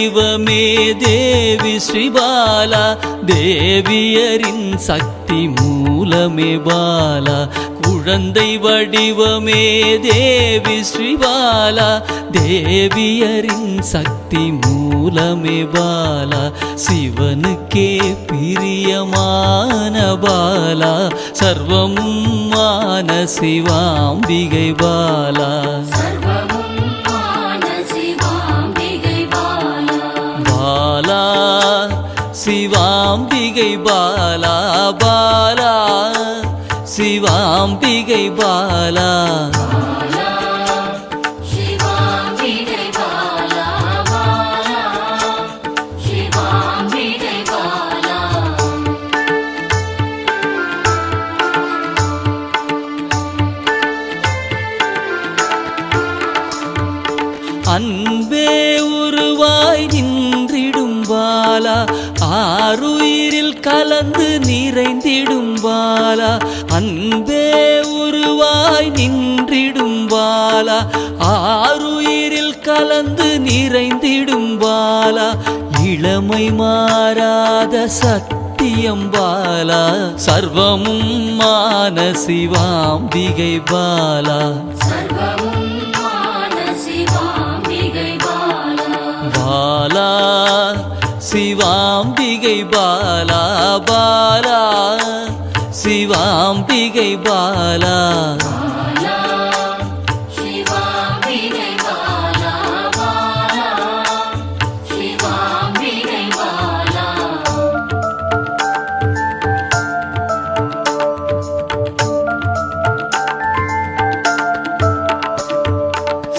வடிவமே தேவி ஸ்ரீபாலா, தேவியரின் சக்தி மூலமே பாலா. குழந்தை வடிவமே தேவி ஸ்ரீபாலா, தேவியரின் சக்தி மூலமே பாலா. சிவனுக்கே பிரியமான பாலா, சர்வமும் மான சிவாம்பிகை பாலா. பாலா சிவாம்பிகை பாலா, பாலா சிவாம்பிகை பாலா. அன்பே உருவாய் நின்றிடும் பாலா, ஆருயிரில் கலந்து நிறைந்திடும் பாலா. அன்பே உருவாய் நின்றிடும் பாலா, ஆருயிரில் கலந்து நிறைந்திடும் பாலா. இளமை மாறாத சத்தியம் பாலா, சர்வமும் மான சிவாம்பிகை பாலா. பாலா சிவாம்பிகை பாலா, பாலா சிவாம்பிகை பாலா.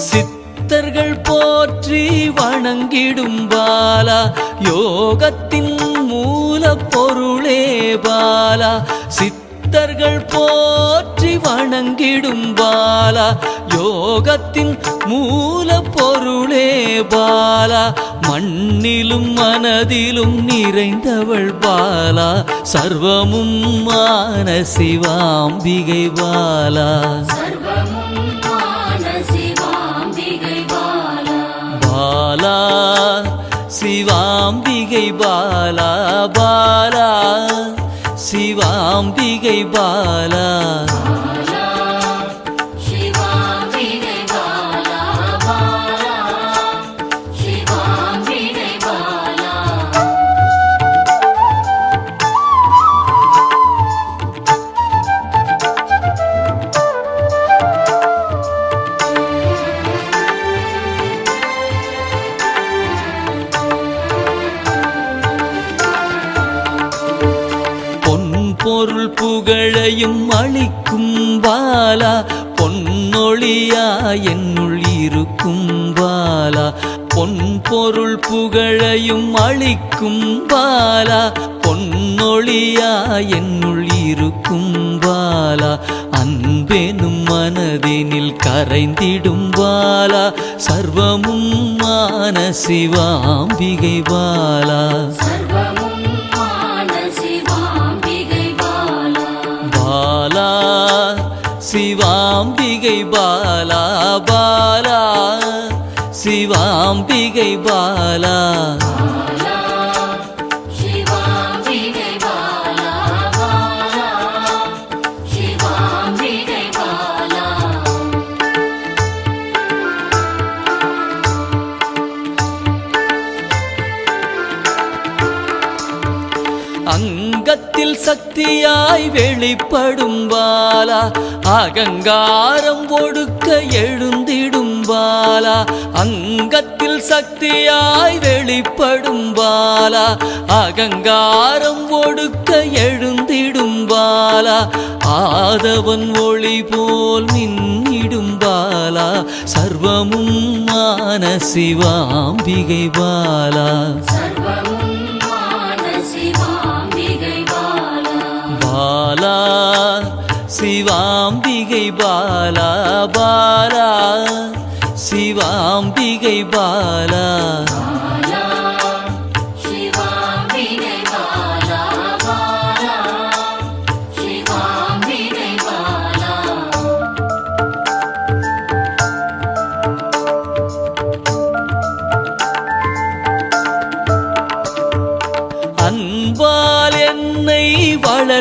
சித்தர்கள் போற்றி வணங்கிடும் பாலா, யோகத்தின் மூல பொருளே பாலா. சித்தர்கள் போற்றி வணங்கிடும் பாலா, யோகத்தின் மூல பொருளே பாலா. மண்ணிலும் மனதிலும் நிறைந்தவள் பாலா, சர்வமும் மான சிவாம்பிகை பாலா. பாலா சிவாம்பிகை பாலா, பாலா சிவாம்பிகை பாலா. பொருள் புகழையும் அளிக்கும் பாலா, பொன்னொழியா என்னுள் இருக்கும் பாலா. பொன் பொருள் புகழையும் அளிக்கும் பாலா, பொன்னொழியா என்னுள் இருக்கும் பாலா. அன்பெனும் மனதினில் கரைந்திடும் பாலா, சர்வமும் மான சிவாம்பிகை பாலா. பாலா சிவாம்பிகை பாலா, பாலா சிவாம்பிகை பாலா. அங்கத்தில் சக்தியாய் வெளிப்படும் பாலா, அகங்காரம் ஒடுக்க எழுந்திடும் பாலா. அங்கத்தில் சக்தியாய் வெளிப்படும் பாலா, அகங்காரம் ஒடுக்க எழுந்திடும் பாலா. ஆதவன் ஒளி போல் மின்னிடும் பாலா, சர்வமும் மான சிவாம்பிகை பாலா. பாலா சிவாம்பிகை பாலா, பாலா சிவாம்பிகை பாலா.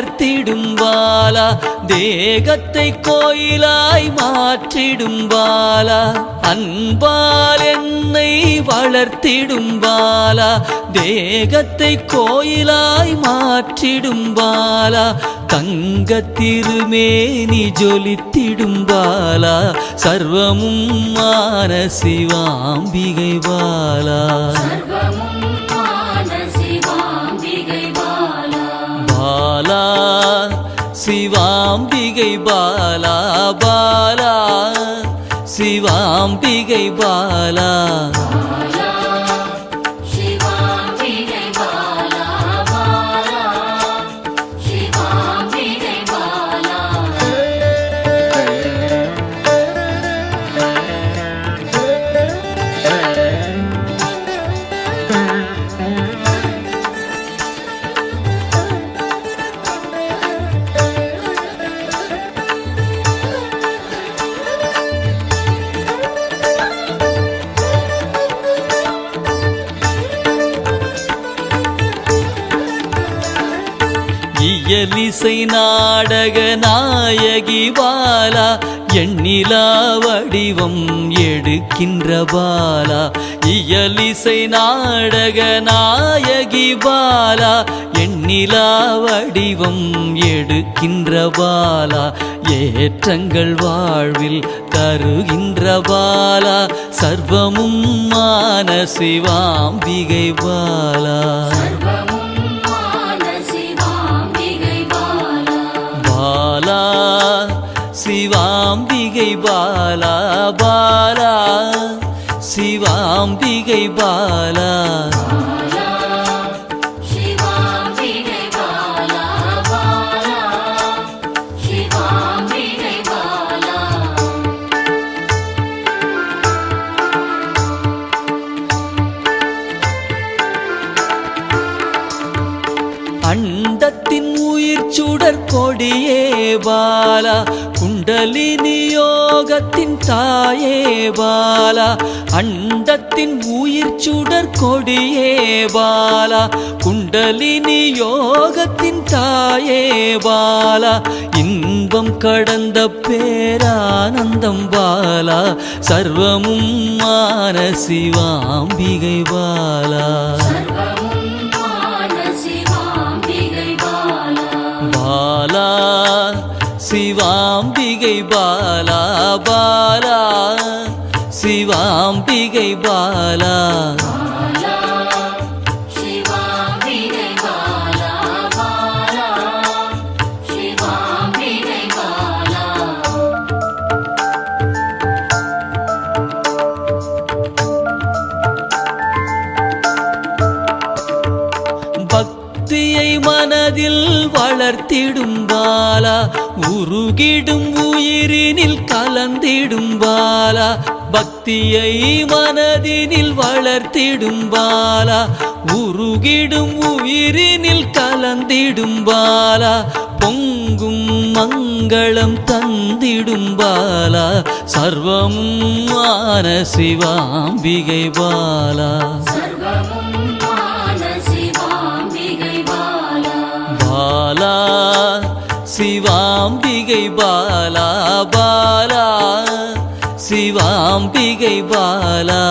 வளர்த்திடும் பாலா தேகத்தை கோயிலாய் மாற்றிடும் பாலா அன்பால் என்னை வளர்த்திடும் பாலா தேகத்தை கோயிலாய் மாற்றிடும் பாலா தங்க திருமேனி ஜொலித்திடும் பாலா சர்வமும் மான சிவாம்பிகை பாலா பாலா சிவாம்பிகை பாலா பாலா சிவாம்பிகை பாலா இயலிசை நாடக நாயகி பாலா எண்ணிலா வடிவம் எடுக்கின்ற பாலா இயலிசை நாடக நாயகி பாலா எண்ணிலா வடிவம் எடுக்கின்ற பாலா ஏற்றங்கள் வாழ்வில் தருகின்ற பாலா சர்வமும் மான சிவாம்பிகை பாலா பாலா சிவாம்பிகை பாலா பாலா சிவாம்பிகை பாலா அண்டத்தின் உயிர் சுடர் கொடியே பாலா குண்டலினி யோகத்தின் தாயே பாலா அண்டத்தின் உயிர் சுடர் கொடியே பாலா குண்டலினி யோகத்தின் தாயே பாலா இன்பம் கடந்த பேரானந்தம் பாலா சர்வமும் மான சிவாம்பிகை பாலா பாலா சிவாம்பிகை பாலா பாலா சிவாம்பிகை பாலா பக்தியை மனதில் வளர்த்திடும் பாலா உருகிடும் உயிரினில் கலந்திடும் பாலா பக்தியை மனதினில் வளர்த்திடும் பாலா உருகிடும் உயிரினில் கலந்திடும் பாலா பொங்கும் மங்களம் தந்திடும் பாலா சர்வமும் மான சிவாம்பிகை பாலா பாலா சிவாம்பிகை பாலா பாலா சிவாம்பிகை பாலா